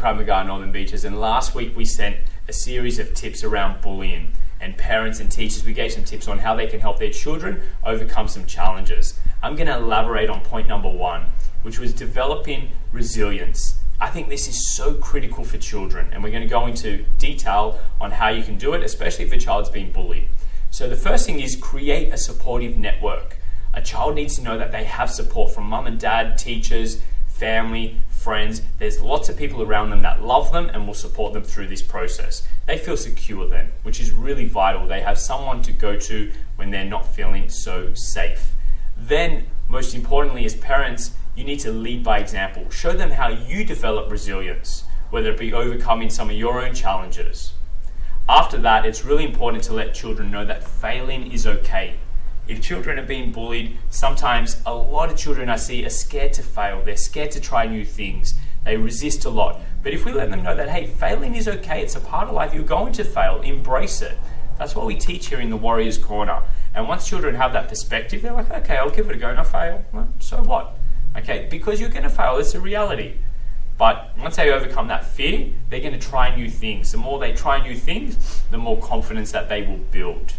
Krav Maga Northern Beaches, and last week we sent a series of tips around bullying, and parents and teachers, we gave some tips on how they can help their children overcome some challenges. I'm going to elaborate on point number 1, which was developing resilience. I think this is so critical for children, and we're going to go into detail on how you can do it, especially if a child's being bullied. So the first thing is create a supportive network. A child needs to know that they have support from mum and dad, teachers, family, friends. There's lots of people around them that love them and will support them through this process. They feel secure then, which is really vital. They have someone to go to when they're not feeling so safe. Then, most importantly, as parents, you need to lead by example. Show them how you develop resilience, whether it be overcoming some of your own challenges. After that, it's really important to let children know that failing is okay. If children are being bullied, sometimes a lot of children I see are scared to fail. They're scared to try new things. They resist a lot. But if we let them know that, hey, failing is okay, it's a part of life, you're going to fail, embrace it. That's what we teach here in the Warriors Corner. And once children have that perspective, they're like, okay, I'll give it a go and I fail. Well, so what? Okay, because you're going to fail, it's a reality. But once they overcome that fear, they're going to try new things. The more they try new things, the more confidence that they will build.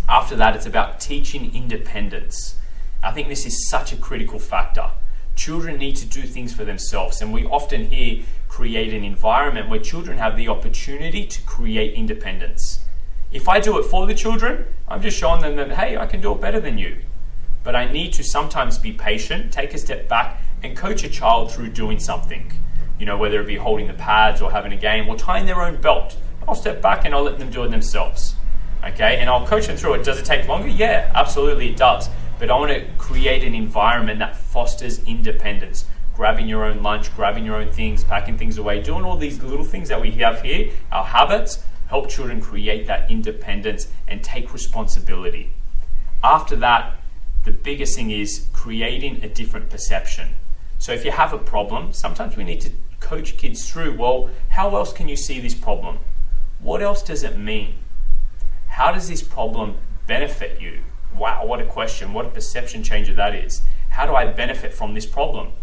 After that, it's about teaching independence. I think this is such a critical factor. Children need to do things for themselves, and we often hear create an environment where children have the opportunity to create independence. If I do it for the children, I'm just showing them that, hey, I can do it better than you. But I need to sometimes be patient, take a step back, and coach a child through doing something. You know, whether it be holding the pads or having a game or tying their own belt. I'll step back and I'll let them do it themselves. Okay, and I'll coach them through it. Does it take longer? Yeah, absolutely it does. But I want to create an environment that fosters independence. Grabbing your own lunch, grabbing your own things, packing things away, doing all these little things that we have here, our habits, help children create that independence and take responsibility. After that, the biggest thing is creating a different perception. So if you have a problem, sometimes we need to coach kids through, well, how else can you see this problem? What else does it mean? How does this problem benefit you? Wow, what a question. What a perception changer that is. How do I benefit from this problem?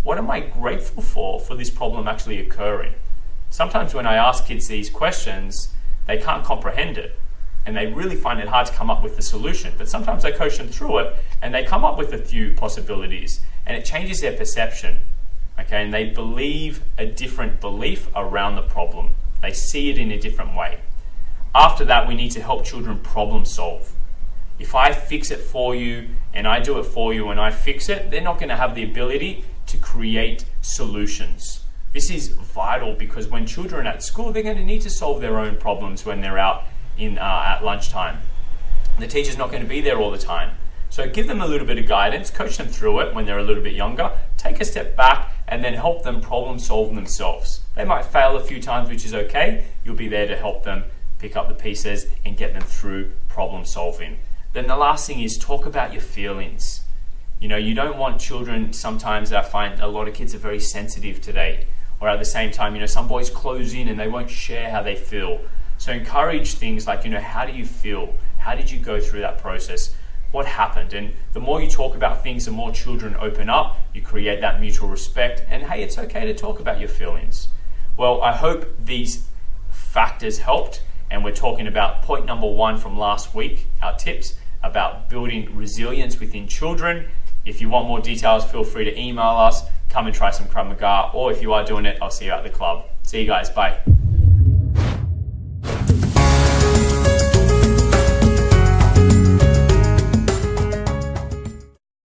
What am I grateful for this problem actually occurring? Sometimes when I ask kids these questions, they can't comprehend it. And they really find it hard to come up with the solution. But sometimes I coach them through it and they come up with a few possibilities. And it changes their perception. Okay, and they believe a different belief around the problem. They see it in a different way. After that, we need to help children problem solve. If I fix it for you and I do it for you and I fix it, they're not going to have the ability to create solutions. This is vital because when children are at school, they're going to need to solve their own problems when they're out at lunchtime. The teacher's not going to be there all the time. So give them a little bit of guidance, coach them through it when they're a little bit younger, take a step back and then help them problem solve themselves. They might fail a few times, which is okay. You'll be there to help them pick up the pieces and get them through problem solving. Then the last thing is talk about your feelings. You know, you don't want children, sometimes I find a lot of kids are very sensitive today. Or at the same time, you know, some boys close in and they won't share how they feel. So encourage things like, you know, how do you feel? How did you go through that process? What happened? And the more you talk about things, the more children open up, you create that mutual respect, and hey, it's okay to talk about your feelings. Well, I hope these factors helped, and we're talking about point number 1 from last week, our tips about building resilience within children. If you want more details, feel free to email us, come and try some Krav Maga, or if you are doing it, I'll see you at the club. See you guys, bye.